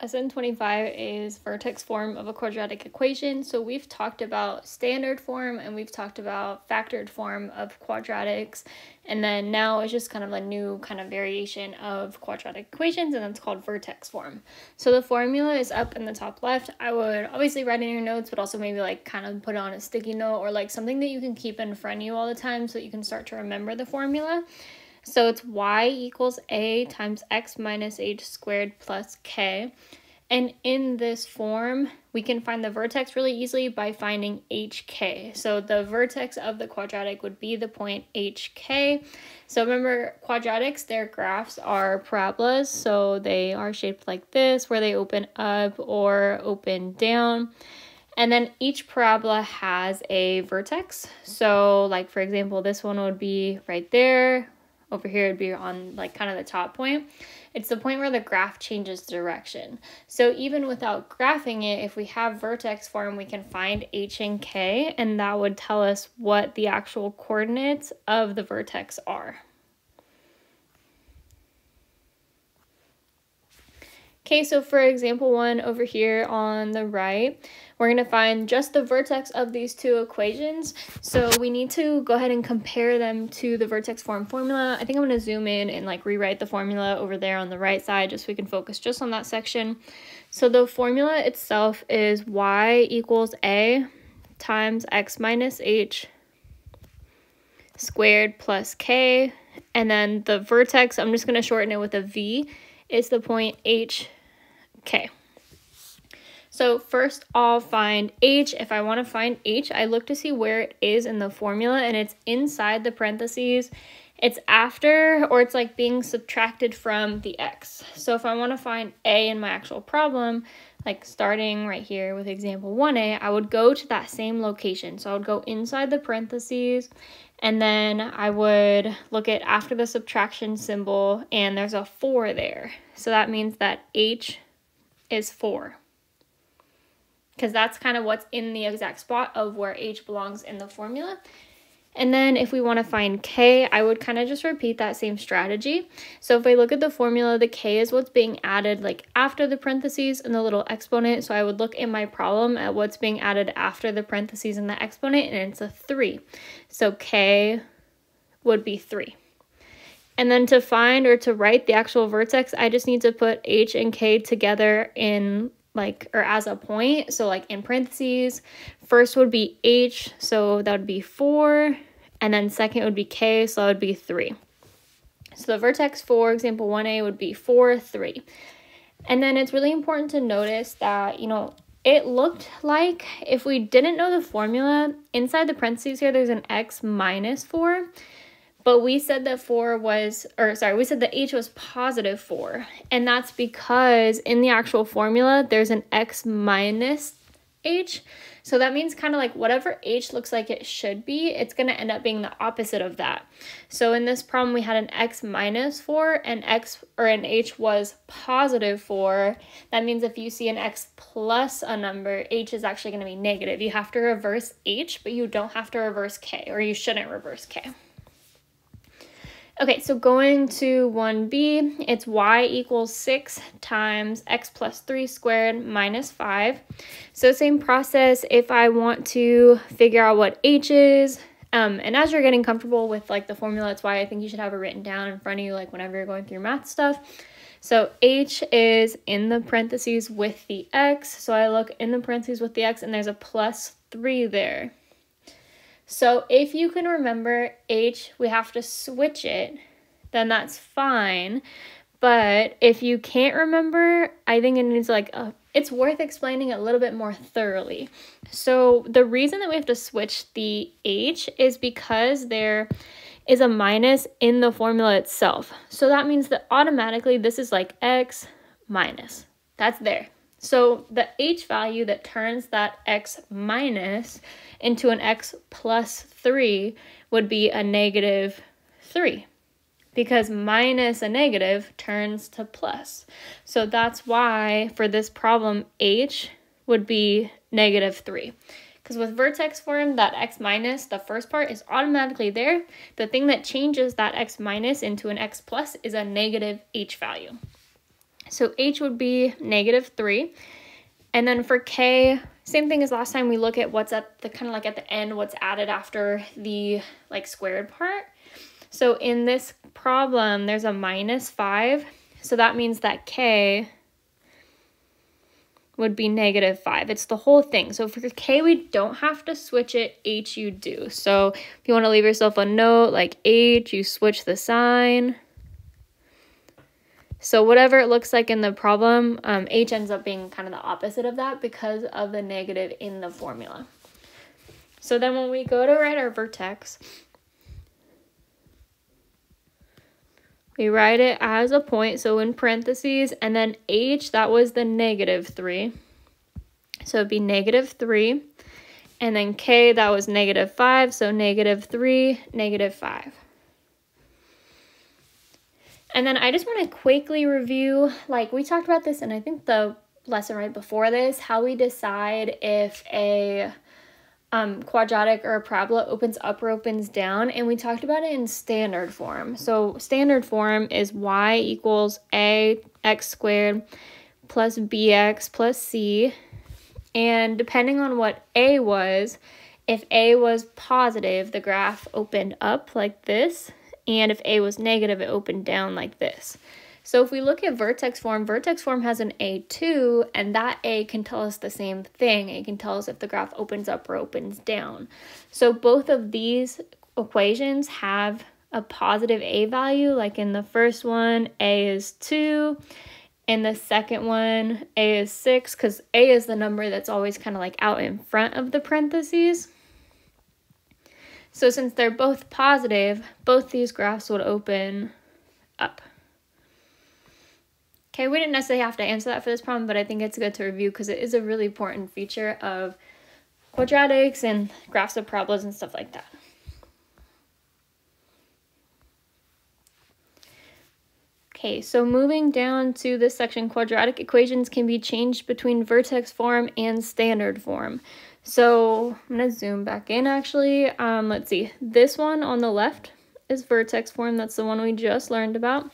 SN25 is vertex form of a quadratic equation. So we've talked about standard form and we've talked about factored form of quadratics. And then now it's just kind of a new kind of variation of quadratic equations, and that's called vertex form. So the formula is up in the top left. I would obviously write in your notes, but also maybe like kind of put it on a sticky note or like something that you can keep in front of you all the time so that you can start to remember the formula. So it's y equals a times x minus h squared plus k. And in this form, we can find the vertex really easily by finding hk. So the vertex of the quadratic would be the point hk. So remember, quadratics, their graphs are parabolas. So they are shaped like this, where they open up or open down. And then each parabola has a vertex. So like, for example, this one would be right there. Over here would be on like kind of the top point. It's the point where the graph changes direction. So even without graphing it, if we have vertex form, we can find h and k, and that would tell us what the actual coordinates of the vertex are. Okay, so for example 1 over here on the right, we're going to find just the vertex of these two equations. So we need to go ahead and compare them to the vertex form formula. I think I'm going to zoom in and like rewrite the formula over there on the right side just so we can focus just on that section. So the formula itself is y equals a times x minus h squared plus k. And then the vertex, I'm just going to shorten it with a v, is the point hk. So first I'll find h. If I want to find h, I look to see where it is in the formula, and it's inside the parentheses. It's after, or it's like being subtracted from the x. So if I want to find a in my actual problem, like starting right here with example 1a, I would go to that same location. So I would go inside the parentheses, and then I would look at after the subtraction symbol, and there's a 4 there. So that means that h is 4. Because that's kind of what's in the exact spot of where h belongs in the formula. And then if we want to find k, I would kind of just repeat that same strategy. So if I look at the formula, the k is what's being added like after the parentheses and the little exponent. So I would look in my problem at what's being added after the parentheses and the exponent, and it's a 3. So k would be 3. And then to find or to write the actual vertex, I just need to put h and k together in like, or as a point. So like in parentheses, first would be h, so that would be 4, and then second would be k, so that would be 3. So the vertex for example 1a would be 4, 3. And then it's really important to notice that, you know, it looked like if we didn't know the formula, inside the parentheses here, there's an x minus 4. But we said that we said that h was positive 4. And that's because in the actual formula, there's an x minus h. So that means kind of like whatever h looks like it should be, it's going to end up being the opposite of that. So in this problem, we had an x minus 4 and an h was positive 4. That means if you see an x plus a number, h is actually going to be negative. You have to reverse h, but you don't have to reverse k, or you shouldn't reverse k. Okay, so going to 1b, it's y equals 6 times x plus 3 squared minus 5. So same process if I want to figure out what h is. And as you're getting comfortable with like the formula, that's why I think you should have it written down in front of you like whenever you're going through math stuff. So h is in the parentheses with the x. So I look in the parentheses with the x, and there's a plus 3 there. So if you can remember h, we have to switch it, then that's fine. But if you can't remember, I think it needs like it's worth explaining a little bit more thoroughly. So the reason that we have to switch the h is because there is a minus in the formula itself. So that means that automatically this is like x minus. That's there. So the h value that turns that x minus into an x plus 3 would be a negative 3, because minus a negative turns to plus. So that's why for this problem, h would be negative 3. Because with vertex form, that x minus, the first part is automatically there. The thing that changes that x minus into an x plus is a negative h value. So h would be -3. And then for k, same thing as last time, we look at what's at the kind of like at the end, what's added after the like squared part. So in this problem, there's a -5. So that means that k would be -5. It's the whole thing. So for k, we don't have to switch it. H, you do. So if you want to leave yourself a note like h, you switch the sign. So whatever it looks like in the problem, h ends up being kind of the opposite of that because of the negative in the formula. So then when we go to write our vertex, we write it as a point, so in parentheses, and then h, that was the -3. So it'd be -3. And then k, that was -5, so -3, -5. And then I just want to quickly review, like we talked about this in I think the lesson right before this, how we decide if a quadratic or a parabola opens up or opens down, and we talked about it in standard form. So standard form is y equals ax squared plus bx plus c, and depending on what a was, if a was positive, the graph opened up like this, and if a was negative, it opened down like this. So if we look at vertex form has an a2, and that a can tell us the same thing. It can tell us if the graph opens up or opens down. So both of these equations have a positive a value, like in the first one, a is 2. In the second one, a is 6, because a is the number that's always kind of like out in front of the parentheses. So since they're both positive, both these graphs would open up. Okay, we didn't necessarily have to answer that for this problem, but I think it's good to review because it is a really important feature of quadratics and graphs of parabolas and stuff like that. Okay, so moving down to this section, quadratic equations can be changed between vertex form and standard form. So I'm going to zoom back in actually. Let's see, this one on the left is vertex form. That's the one we just learned about.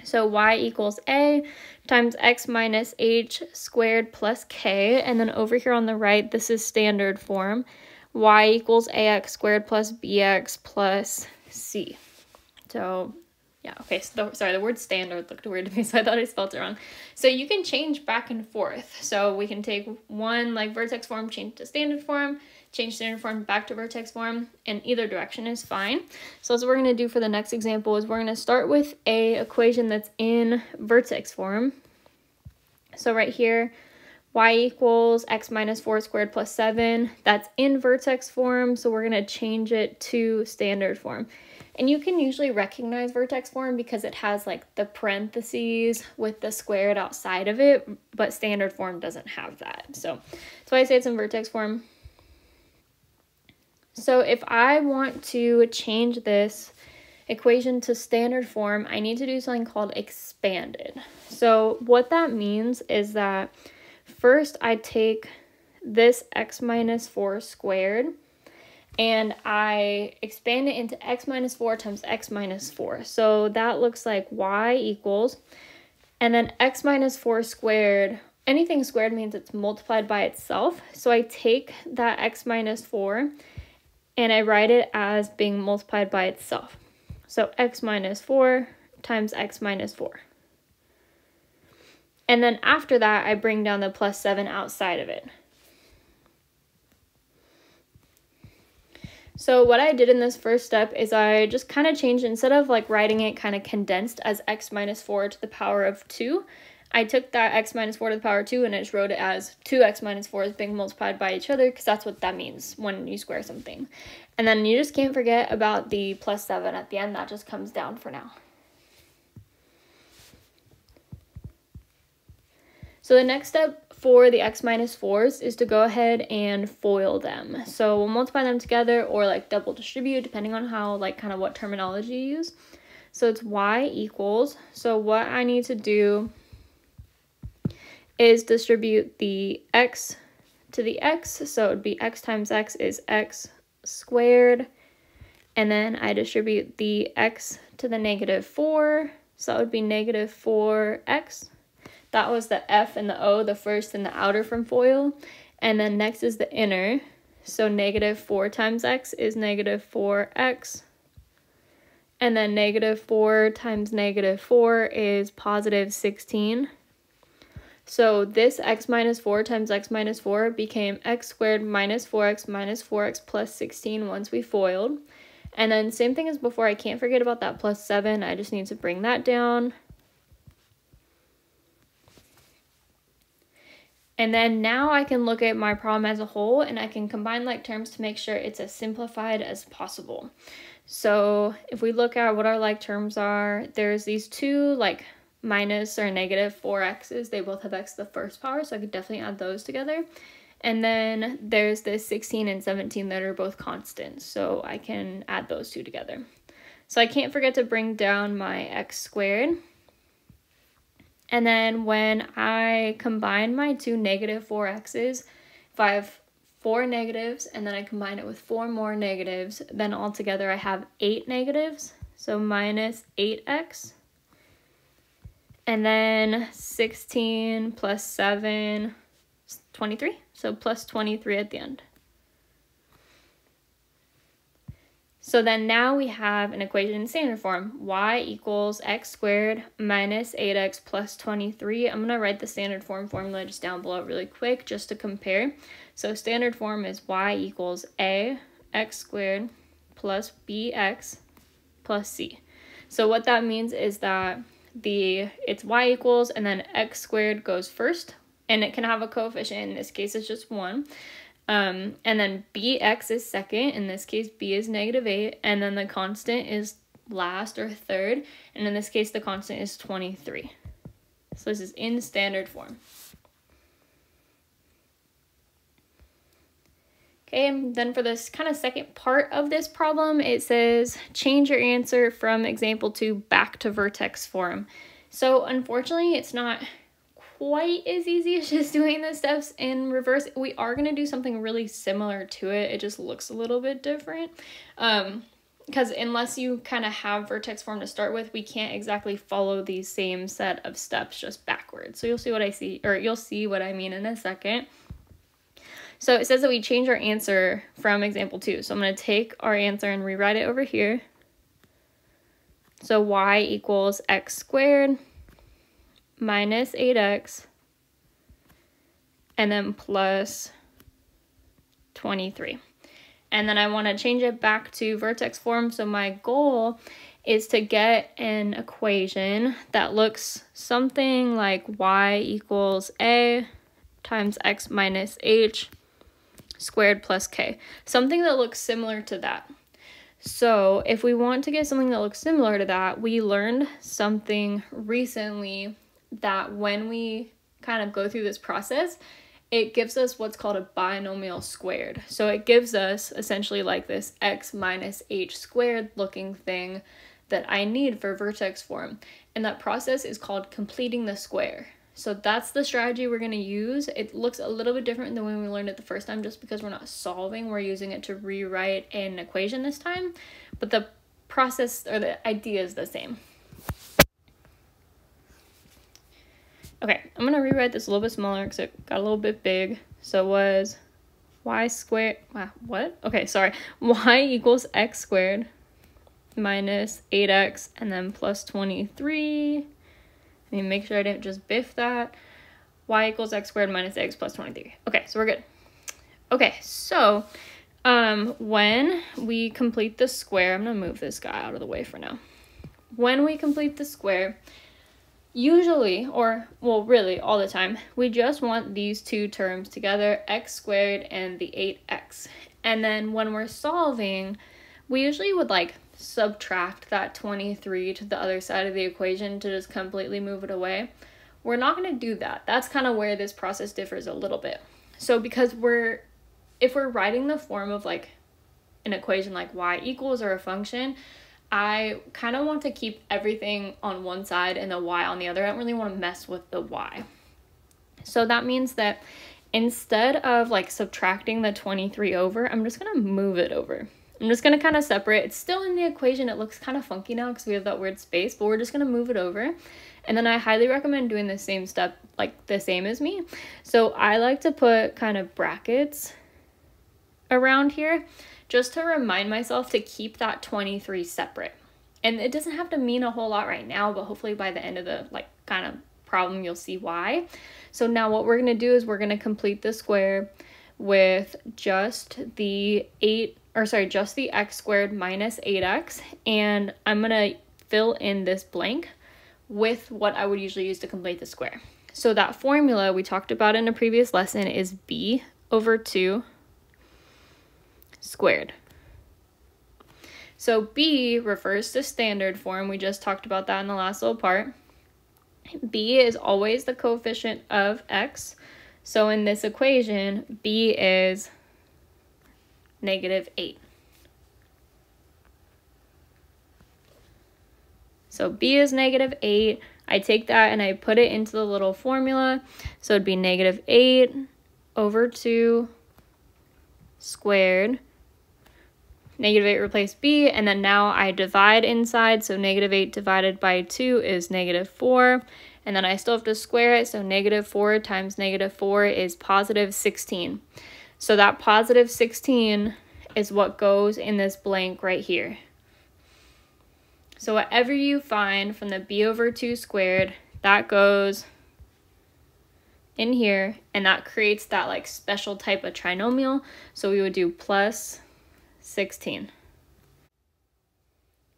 So y equals a times x minus h squared plus k. And then over here on the right, this is standard form. Y equals ax squared plus bx plus c. So yeah, okay, so sorry, the word standard looked weird to me, so I thought I spelled it wrong. So you can change back and forth. So we can take one, like vertex form, change to standard form, change standard form back to vertex form, and either direction is fine. So what we're going to do for the next example is we're going to start with a equation that's in vertex form. So right here, y equals x minus 4 squared plus 7. That's in vertex form, so we're going to change it to standard form. And you can usually recognize vertex form because it has like the parentheses with the squared outside of it, but standard form doesn't have that. So that's why I say it's in vertex form. So if I want to change this equation to standard form, I need to do something called expanded. So what that means is that first I take this x minus 4 squared and I expand it into x minus 4 times x minus 4. So that looks like y equals, and then x minus 4 squared, anything squared means it's multiplied by itself. So I take that x minus 4 and I write it as being multiplied by itself. So x minus 4 times x minus 4. And then after that, I bring down the plus 7 outside of it. So what I did in this first step is I just kind of changed, instead of like writing it kind of condensed as x minus 4 to the power of 2, I took that x minus 4 to the power of 2 and I just wrote it as 2x minus 4 is being multiplied by each other, because that's what that means when you square something. And then you just can't forget about the plus 7 at the end. That just comes down for now. So the next step for the x minus 4s is to go ahead and FOIL them. So we'll multiply them together or like double distribute, depending on how, like, kind of what terminology you use. So it's y equals, so what I need to do is distribute the x to the x. So it would be x times x is x squared. And then I distribute the x to the negative 4. So that would be negative 4x. That was the F and the O, the first and the outer from FOIL. And then next is the inner. So negative 4 times x is negative 4x. And then negative 4 times negative 4 is positive 16. So this x minus 4 times x minus 4 became x squared minus 4x plus 16 once we FOILed. And then same thing as before, I can't forget about that plus 7. I just need to bring that down. And then now I can look at my problem as a whole and I can combine like terms to make sure it's as simplified as possible. So if we look at what our like terms are, there's these two like minus or negative 4x's. They both have x to the first power, so I could definitely add those together. And then there's this 16 and 17 that are both constants, so I can add those two together. So I can't forget to bring down my x squared. And then when I combine my two negative 4x's, if I have 4 negatives and then I combine it with 4 more negatives, then altogether I have 8 negatives, so minus 8x. And then 16 plus 7 is 23, so plus 23 at the end. So then now we have an equation in standard form, y equals x squared minus 8x plus 23. I'm going to write the standard form formula just down below really quick just to compare. So standard form is y equals a x squared plus bx plus c. So what that means is that it's y equals and then x squared goes first, and it can have a coefficient. In this case it's just 1. And then bx is second. In this case b is negative 8, and then the constant is last or third, and in this case the constant is 23. So this is in standard form. Okay, and then for this kind of second part of this problem, it says change your answer from example 2 back to vertex form. So unfortunately it's not quite as easy as just doing the steps in reverse. We are going to do something really similar to it. It just looks a little bit different. Because unless you kind of have vertex form to start with, we can't exactly follow these same set of steps just backwards. So you'll see what I mean in a second. So it says that we change our answer from example 2. So I'm going to take our answer and rewrite it over here. So y equals x squared minus 8x and then plus 23. And then I want to change it back to vertex form. So my goal is to get an equation that looks something like y equals a times x minus h squared plus k. Something that looks similar to that. So if we want to get something that looks similar to that, we learned something recently that when we kind of go through this process, it gives us what's called a binomial squared. So it gives us essentially like this x minus h squared looking thing that I need for vertex form. And that process is called completing the square. So that's the strategy we're going to use. It looks a little bit different than when we learned it the first time just because we're not solving. We're using it to rewrite an equation this time. But the process or the idea is the same. Okay, I'm going to rewrite this a little bit smaller because it got a little bit big. So it was y squared, what? Okay, sorry. Y equals x squared minus 8x and then plus 23. I need to make sure I didn't just biff that. Y equals x squared minus x plus 23. Okay, so we're good. Okay, so when we complete the square, I'm going to move this guy out of the way for now. When we complete the square, usually, or well really all the time, we just want these two terms together, x squared and the 8x. And then when we're solving, we usually would like subtract that 23 to the other side of the equation to just completely move it away. We're not going to do that. That's kind of where this process differs a little bit. So because if we're writing the form of like an equation like y equals or a function, I kind of want to keep everything on one side and the y on the other. I don't really want to mess with the y. So that means that instead of like subtracting the 23 over, I'm just going to move it over. I'm I'm just going to kind of separate. It's still in the equation. It looks kind of funky now because we have that weird space, but we're just going to move it over. And then I highly recommend doing the same step, like the same as me. So I like to put kind of brackets around here just to remind myself to keep that 23 separate. And it doesn't have to mean a whole lot right now, but hopefully by the end of the like kind of problem, you'll see why. So now what we're going to do is we're going to complete the square with just the just the x squared minus 8x. And I'm going to fill in this blank with what I would usually use to complete the square. So that formula we talked about in a previous lesson is b over 2 squared. So b refers to standard form. We just talked about that in the last little part. B is always the coefficient of x. So in this equation, b is -8. So b is -8. I take that and I put it into the little formula. So it'd be -8 over 2 squared. -8 replace b, and then now I divide inside, so -8 divided by 2 is -4, and then I still have to square it, so -4 times -4 is +16. So that +16 is what goes in this blank right here. So whatever you find from the b over 2 squared, that goes in here, and that creates that like special type of trinomial. So we would do plus 16.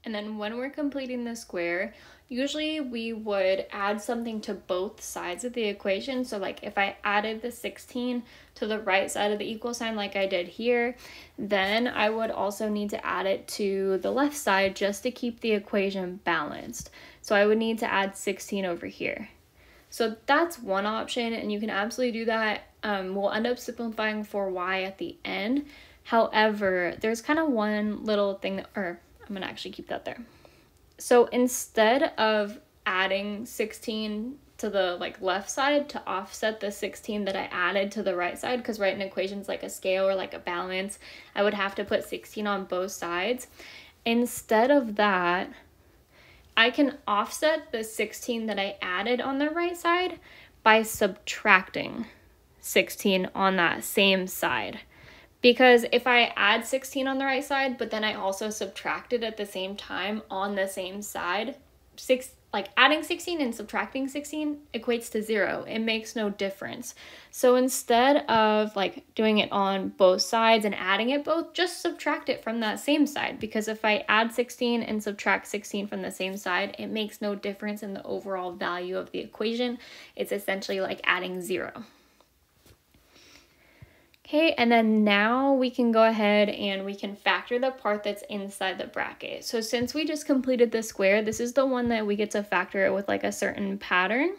And then when we're completing the square, usually we would add something to both sides of the equation. So like if I added the 16 to the right side of the equal sign like I did here, then I would also need to add it to the left side just to keep the equation balanced. So I would need to add 16 over here. So that's one option, and you can absolutely do that. We'll end up simplifying for y at the end. However, there's kind of one little thing that, or I'm going to actually keep that there. So instead of adding 16 to the like left side to offset the 16 that I added to the right side, because writing equations like a scale or like a balance, I would have to put 16 on both sides. Instead of that, I can offset the 16 that I added on the right side by subtracting 16 on that same side. Because if I add 16 on the right side, but then I also subtract it at the same time on the same side, adding 16 and subtracting 16 equates to 0. It makes no difference. So instead of like doing it on both sides and adding it both, just subtract it from that same side. Because if I add 16 and subtract 16 from the same side, it makes no difference in the overall value of the equation. It's essentially like adding 0. Okay, and then now we can go ahead and we can factor the part that's inside the bracket. So since we just completed the square, this is the one that we get to factor it with like a certain pattern.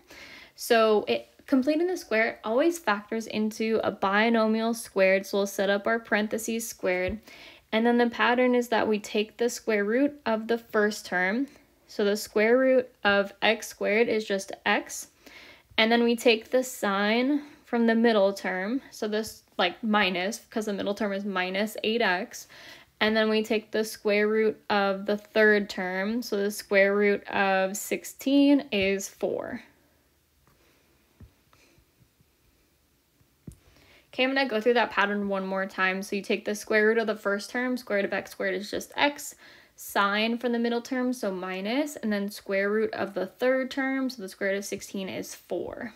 So completing the square always factors into a binomial squared. So we'll set up our parentheses squared. And then the pattern is that we take the square root of the first term. So the square root of x squared is just x. And then we take the sign from the middle term. So this like minus, because the middle term is minus 8x, and then we take the square root of the third term, so the square root of 16 is 4. Okay, I'm going to go through that pattern one more time. So you take the square root of the first term, square root of x squared is just x, sign from the middle term, so minus, and then square root of the third term, so the square root of 16 is 4.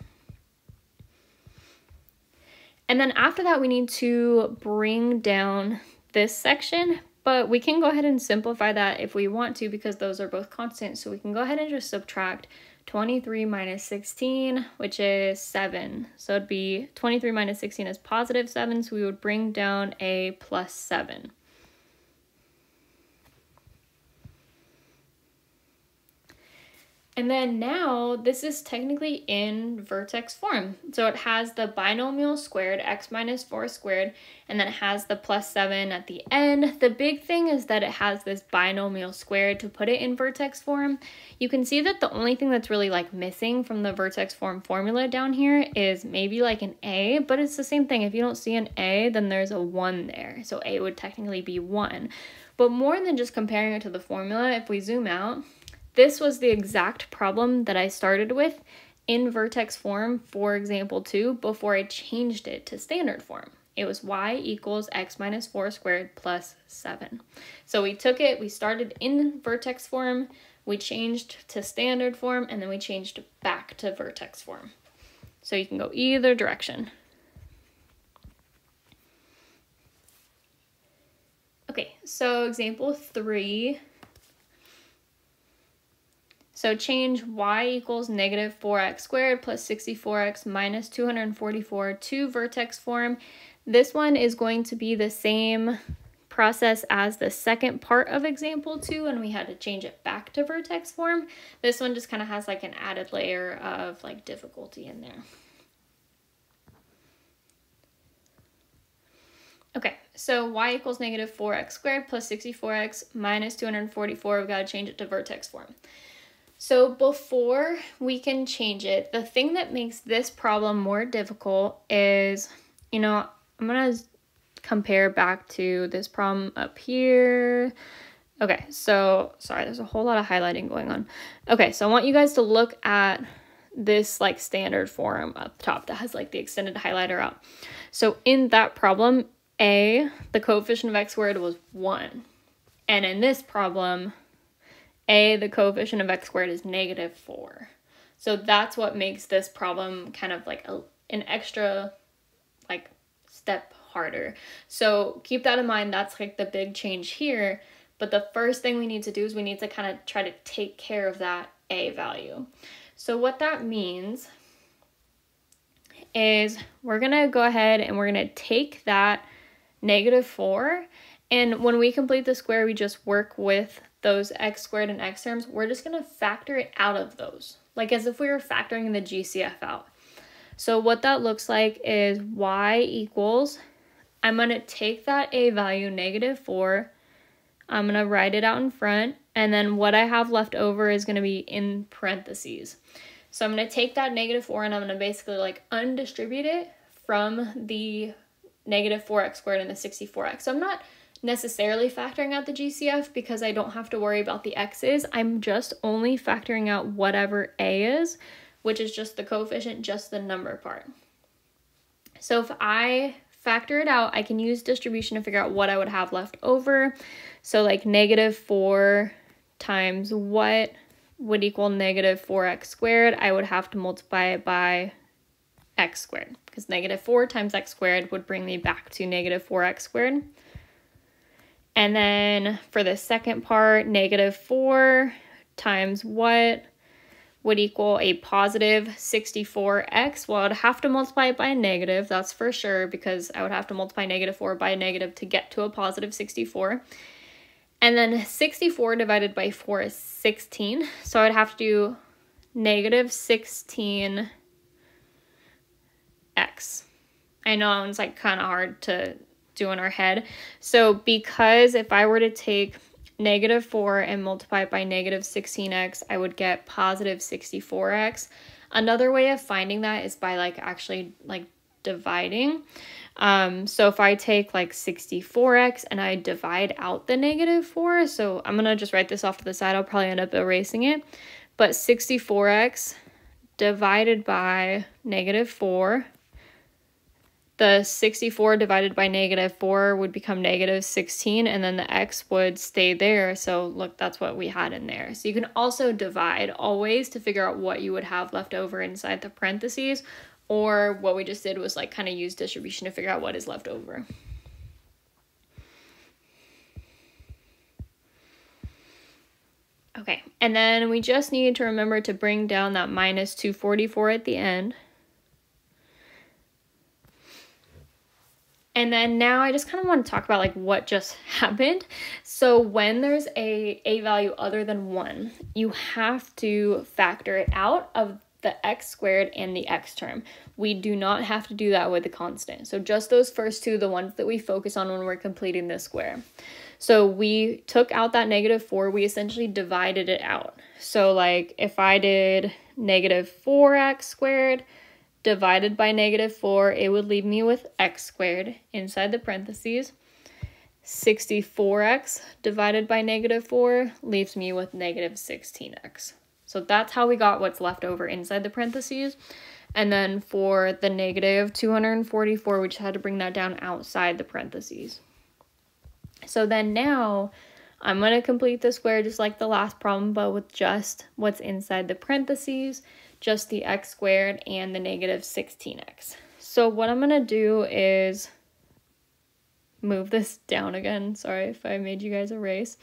And then after that, we need to bring down this section, but we can go ahead and simplify that if we want to, because those are both constant. So we can go ahead and just subtract 23 minus 16, which is 7. So it'd be 23 minus 16 is +7, so we would bring down a +7. And then now this is technically in vertex form. So it has the binomial squared, x minus 4 squared, and then it has the plus 7 at the end. The big thing is that it has this binomial squared to put it in vertex form. You can see that the only thing that's really like missing from the vertex form formula down here is maybe like an a, but it's the same thing. If you don't see an a, then there's a 1 there. So a would technically be 1. But more than just comparing it to the formula, if we zoom out, this was the exact problem that I started with in vertex form for example 2 before I changed it to standard form. It was y equals x minus 4 squared plus 7. So we took it, we started in vertex form, we changed to standard form, and then we changed back to vertex form. So you can go either direction. Okay, so example 3. So change y equals negative 4x squared plus 64x minus 244 to vertex form. This one is going to be the same process as the second part of example 2, and we had to change it back to vertex form. This one just kind of has like an added layer of like difficulty in there. Okay, so y equals negative 4x squared plus 64x minus 244, we've got to change it to vertex form. So before we can change it, the thing that makes this problem more difficult is, I'm going to compare back to this problem up here. Okay, so sorry, there's a whole lot of highlighting going on. Okay, so I want you guys to look at this like standard form up top that has like the extended highlighter out. So in that problem, a, the coefficient of x squared was 1. And in this problem, a, the coefficient of x squared is negative 4. So that's what makes this problem kind of like an extra like step harder. So keep that in mind. That's like the big change here. But the first thing we need to do is we need to kind of try to take care of that a value. So what that means is we're going to go ahead and we're going to take that negative 4. And when we complete the square, we just work with those x squared and x terms. We're just going to factor it out of those, like as if we were factoring the GCF out. So what that looks like is y equals, I'm going to take that a value, negative 4. I'm going to write it out in front. And then what I have left over is going to be in parentheses. So I'm going to take that negative 4 and I'm going to basically like undistribute it from the negative 4x squared and the 64x. So I'm not necessarily factoring out the GCF because I don't have to worry about the x's. I'm just only factoring out whatever a is, which is just the coefficient, just the number part. So if I factor it out, I can use distribution to figure out what I would have left over. So like negative 4 times what would equal negative 4x squared, I would have to multiply it by x squared, because negative 4 times x squared would bring me back to negative 4x squared. And then for the second part, negative 4 times what would equal a positive 64x. Well, I'd have to multiply it by a negative, that's for sure, because I would have to multiply negative 4 by a negative to get to a positive 64. And then 64 divided by 4 is 16. So I'd have to do negative 16x. I know it's like kind of hard to do in our head. So because if I were to take negative 4 and multiply it by negative 16x, I would get positive 64x. Another way of finding that is by like actually like dividing. So if I take like 64x and I divide out the negative 4, so I'm gonna just write this off to the side, I'll probably end up erasing it, but 64x divided by negative 4, the 64 divided by negative 4 would become negative 16, and then the x would stay there. So look, that's what we had in there. So you can also divide always to figure out what you would have left over inside the parentheses, or what we just did was like kind of use distribution to figure out what is left over. Okay, and then we just need to remember to bring down that minus 244 at the end. And then now I just kind of want to talk about like what just happened. So when there's a value other than 1, you have to factor it out of the x squared and the x term. We do not have to do that with the constant. So just those first two, the ones that we focus on when we're completing this square. So we took out that -4, we essentially divided it out. So like if I did -4x squared divided by -4, it would leave me with x squared inside the parentheses. 64x divided by -4 leaves me with -16x. So that's how we got what's left over inside the parentheses. And then for the -244, we just had to bring that down outside the parentheses. So then now I'm going to complete the square just like the last problem, but with just what's inside the parentheses, just the x squared and the -16x. So what I'm going to do is move this down again. Sorry if I made you guys erase.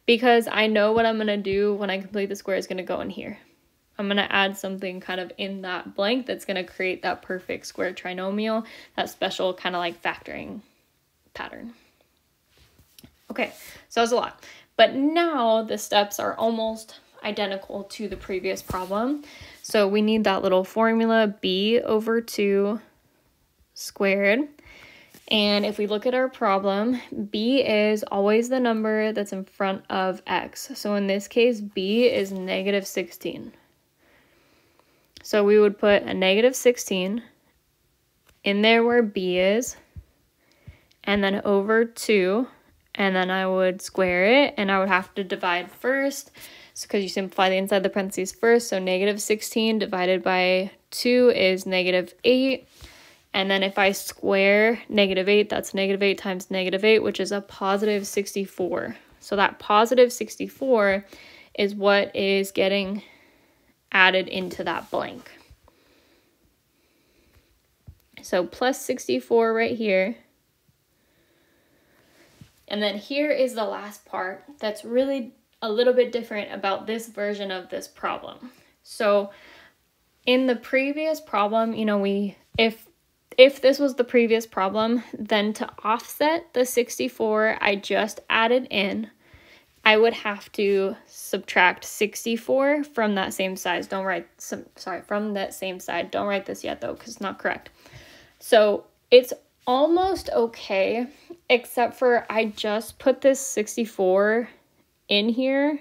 Because I know what I'm going to do when I complete the square is going to go in here. I'm going to add something kind of in that blank that's going to create that perfect square trinomial, that special kind of like factoring pattern. Okay, so that was a lot. But now the steps are almost identical to the previous problem. So we need that little formula b over 2 squared. And if we look at our problem, b is always the number that's in front of x. So in this case, b is -16. So we would put a -16 in there where b is, and then over 2, and then I would square it, and I would have to divide first, because you simplify the inside the parentheses first. So -16 divided by 2 is -8. And then if I square -8, that's -8 times -8, which is a positive 64. So that positive 64 is what is getting added into that blank. So plus 64 right here. And then here is the last part that's really a little bit different about this version of this problem. So in the previous problem, you know, if this was the previous problem, then to offset the 64 I just added in, I would have to subtract 64 from that same side. From that same side. Don't write this yet though, because it's not correct. So it's almost okay, except for I just put this 64 in here,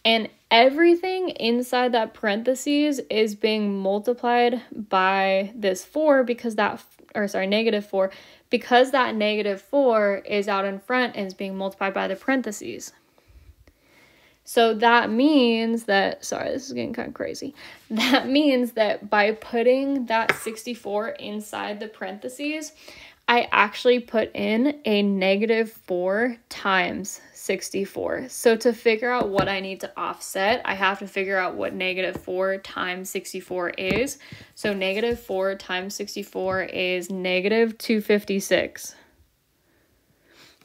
and everything inside that parentheses is being multiplied by this 4 because that, -4, because that -4 is out in front and is being multiplied by the parentheses. So that means that, sorry, this is getting kind of crazy. That means that by putting that 64 inside the parentheses, I actually put in a -4 times 64. So to figure out what I need to offset, I have to figure out what -4 times 64 is. So -4 times 64 is -256.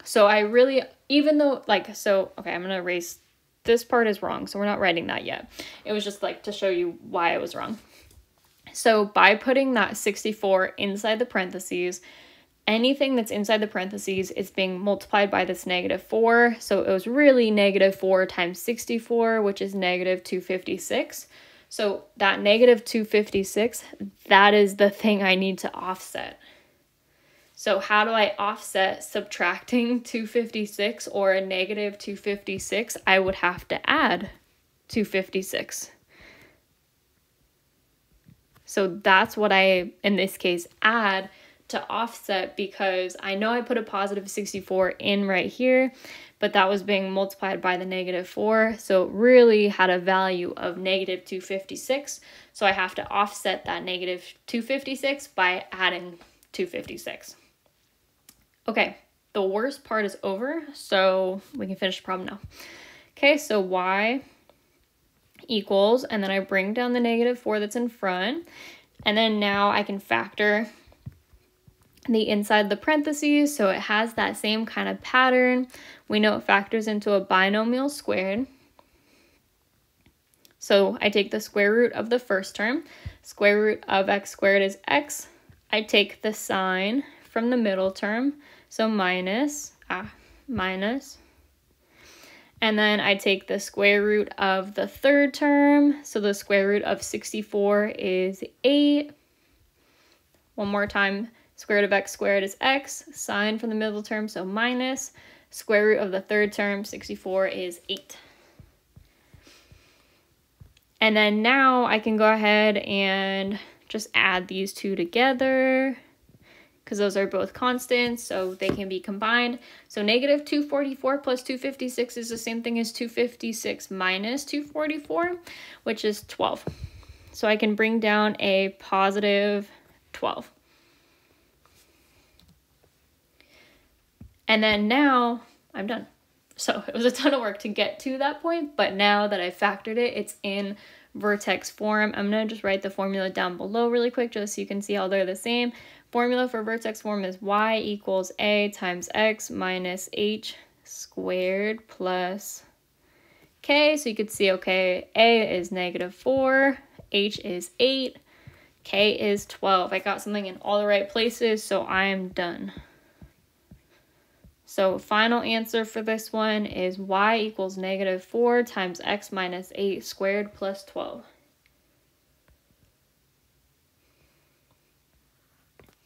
So I really, even though, like, so, okay, I'm going to erase, this part is wrong, so we're not writing that yet. It was just like to show you why I was wrong. So by putting that 64 inside the parentheses, anything that's inside the parentheses is being multiplied by this -4. So it was really -4 times 64, which is -256. So that -256, that is the thing I need to offset. So how do I offset subtracting 256 or a -256? I would have to add 256. So that's what I, in this case, add to offset, because I know I put a positive 64 in right here, but that was being multiplied by the -4. So it really had a value of -256. So I have to offset that -256 by adding 256. Okay, the worst part is over, so we can finish the problem now. Okay, so y equals, and then I bring down the -4 that's in front, and then now I can factor the inside the parentheses, so it has that same kind of pattern. We know it factors into a binomial squared. So I take the square root of the first term. Square root of x squared is x. I take the sign from the middle term, so minus, and then I take the square root of the third term, so the square root of 64 is 8. One more time, square root of x squared is x, sine from the middle term, so minus, square root of the third term, 64 is 8. And then now I can go ahead and just add these two together because those are both constants, so they can be combined. So negative 244 plus 256 is the same thing as 256 minus 244, which is 12. So I can bring down a positive 12. And then now I'm done. So it was a ton of work to get to that point, but now that I factored it, it's in vertex form. I'm going to just write the formula down below really quick just so you can see how they're the same. Formula for vertex form is y equals a times x minus h squared plus k. So you could see, okay, a is negative 4, h is 8, k is 12. I got something in all the right places, so I am done. So final answer for this one is y equals negative 4 times x minus 8 squared plus 12.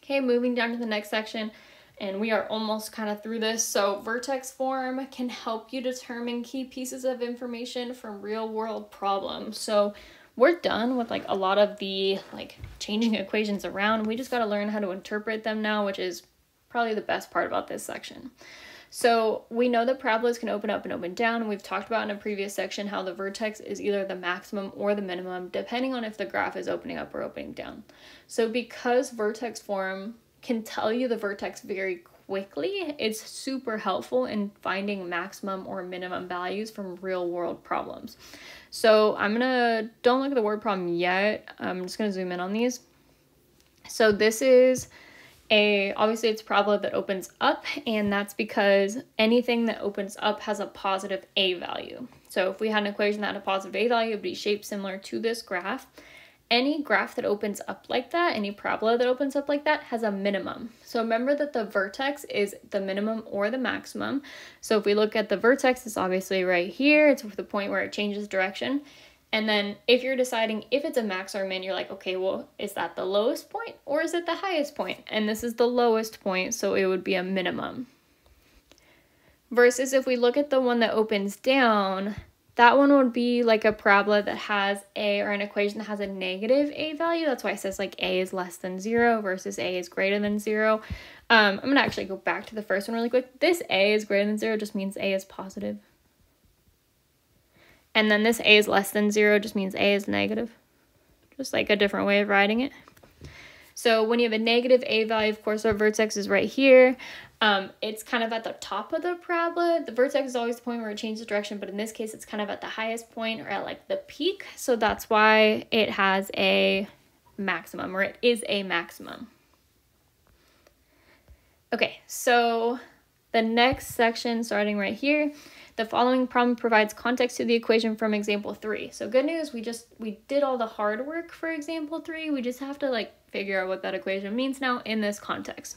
Okay, moving down to the next section, and we are almost kind of through this. So vertex form can help you determine key pieces of information from real world problems. So we're done with like a lot of the like changing equations around. We just got to learn how to interpret them now, which is probably the best part about this section. So we know that parabolas can open up and open down. We've talked about in a previous section how the vertex is either the maximum or the minimum, depending on if the graph is opening up or opening down. So because vertex form can tell you the vertex very quickly, it's super helpful in finding maximum or minimum values from real world problems. So don't look at the word problem yet. I'm just gonna zoom in on these. So this is obviously it's a parabola that opens up, and that's because anything that opens up has a positive a value. So if we had an equation that had a positive a value, it would be shaped similar to this graph. Any graph that opens up like that, any parabola that opens up like that, has a minimum. So remember that the vertex is the minimum or the maximum. So if we look at the vertex, it's obviously right here. It's the point where it changes direction. And then if you're deciding if it's a max or a min, you're like, okay, well, is that the lowest point or is it the highest point? And this is the lowest point, so it would be a minimum. Versus if we look at the one that opens down, that one would be like a parabola that has or an equation that has a negative a value. That's why it says like a is less than 0 versus a is greater than 0. I'm going to actually go back to the first one really quick. This a is greater than 0 just means a is positive. And then this a is less than 0 just means a is negative. Just like a different way of writing it. So when you have a negative a value, of course, our vertex is right here. It's kind of at the top of the parabola. The vertex is always the point where it changes direction, but in this case, it's kind of at the highest point or at like the peak. So that's why it has a maximum, or it is a maximum. Okay, so the next section starting right here, the following problem provides context to the equation from example 3. So good news, we did all the hard work for example 3. We just have to like figure out what that equation means now in this context.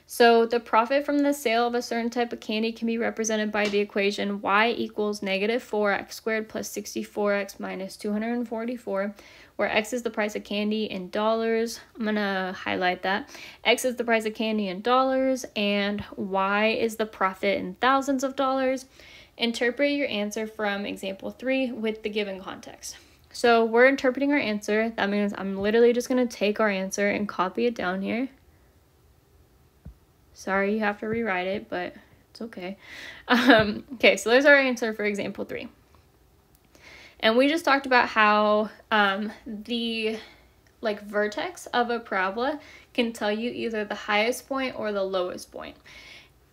So the profit from the sale of a certain type of candy can be represented by the equation y equals negative 4x squared plus 64x minus 244, where x is the price of candy in dollars. I'm going to highlight that. X is the price of candy in dollars, and y is the profit in thousands of dollars. Interpret your answer from example 3 with the given context. So we're interpreting our answer. That means I'm literally just going to take our answer and copy it down here. Sorry, you have to rewrite it, but it's okay. Okay, so there's our answer for example 3. And we just talked about how the vertex of a parabola can tell you either the highest point or the lowest point.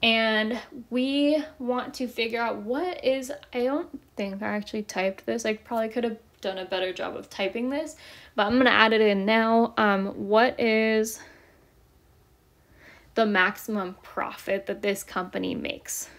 And we want to figure out I don't think I actually typed this. I probably could have done a better job of typing this, but I'm going to add it in now. What is the maximum profit that this company makes?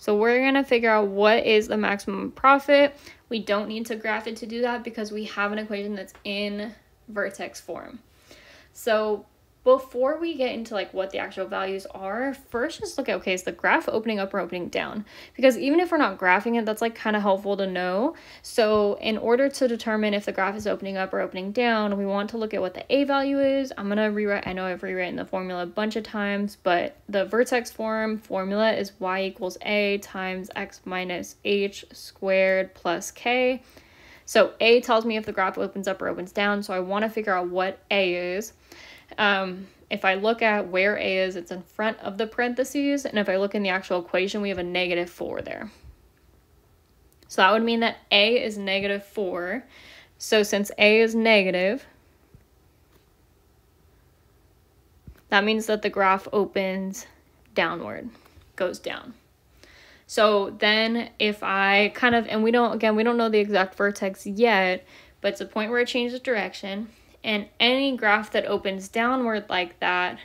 So we're going to figure out what is the maximum profit. We don't need to graph it to do that because we have an equation that's in vertex form. So before we get into like what the actual values are, first just look at, okay, is the graph opening up or opening down? Because even if we're not graphing it, that's like kind of helpful to know. So in order to determine if the graph is opening up or opening down, we want to look at what the A value is. I'm going to rewrite, I know I've rewritten the formula a bunch of times, but the vertex form formula is y equals A times x minus h squared plus k. So A tells me if the graph opens up or opens down, so I want to figure out what A is. If I look at where A is, it's in front of the parentheses, and if I look in the actual equation, we have a -4 there. So that would mean that A is -4. So since A is negative, that means that the graph opens downward, goes down. So then if I kind of, and we don't know the exact vertex yet, but it's a point where it changes direction. And any graph that opens downward like that,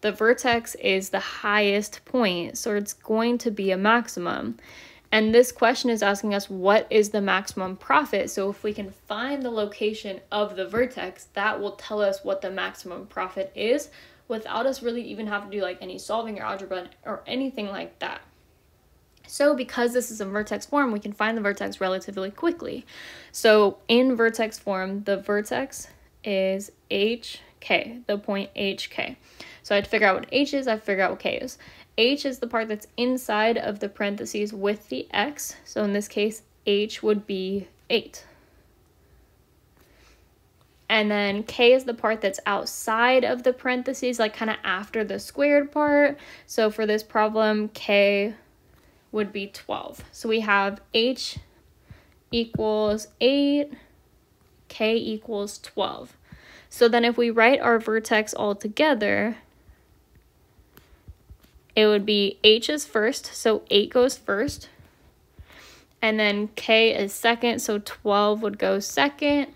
the vertex is the highest point, so it's going to be a maximum. And this question is asking us what is the maximum profit. So if we can find the location of the vertex, that will tell us what the maximum profit is without us really even having to do like any solving or algebra or anything like that. So because this is in vertex form, we can find the vertex relatively quickly. So in vertex form, the vertex is HK, the point HK. So I had to figure out what H is, I have to figure out what K is. H is the part that's inside of the parentheses with the X. So in this case, H would be 8. And then K is the part that's outside of the parentheses, like kind of after the squared part. So for this problem, K would be 12. So we have H equals 8, K equals 12. So then if we write our vertex all together, it would be H is first, so 8 goes first. And then K is second, so 12 would go second.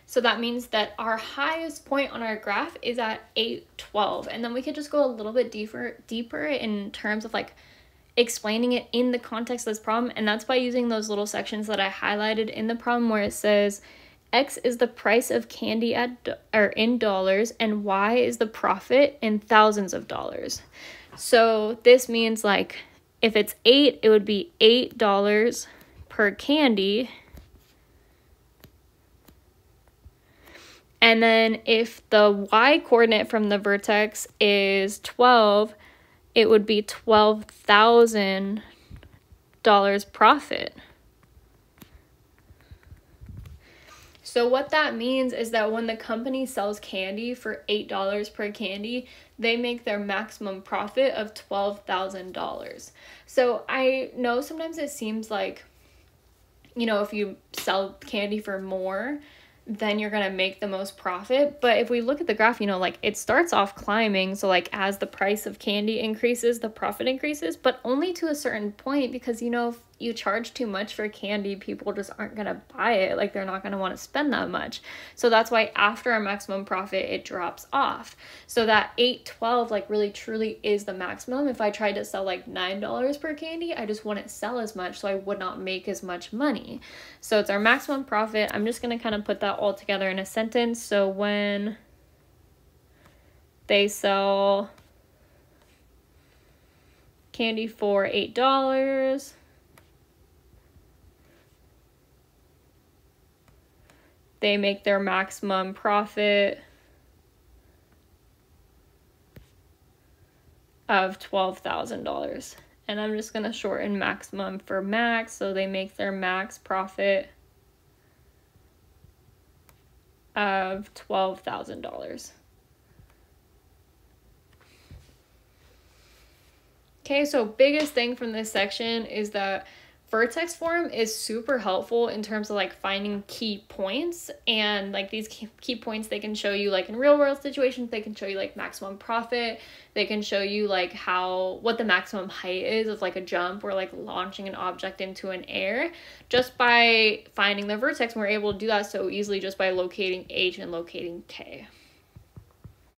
So that means that our highest point on our graph is at 8, 12. And then we could just go a little bit deeper in terms of like explaining it in the context of this problem. And that's by using those little sections that I highlighted in the problem where it says X is the price of candy in dollars and Y is the profit in thousands of dollars. So this means like if it's 8, it would be $8 per candy. And then if the Y coordinate from the vertex is 12, it would be $12,000 profit. So what that means is that when the company sells candy for $8 per candy, they make their maximum profit of $12,000. So I know sometimes it seems like, you know, if you sell candy for more, then you're gonna make the most profit. But if we look at the graph, you know, like it starts off climbing. So like as the price of candy increases, the profit increases, but only to a certain point, because, you know, if you charge too much for candy, people just aren't gonna buy it. Like they're not gonna want to spend that much. So that's why after our maximum profit, it drops off. So that 8, 12 like really truly is the maximum. If I tried to sell like $9 per candy, I just wouldn't sell as much, so I would not make as much money. So it's our maximum profit. I'm just gonna kind of put that all together in a sentence. So when they sell candy for $8, they make their maximum profit of $12,000. And I'm just going to shorten maximum for max, so they make their max profit of $12,000. Okay, so biggest thing from this section is that vertex form is super helpful in terms of like finding key points, and like these key points, they can show you like in real world situations, they can show you like maximum profit, they can show you like what the maximum height is of like a jump or like launching an object into an air. Just by finding the vertex, we're able to do that so easily just by locating H and locating K.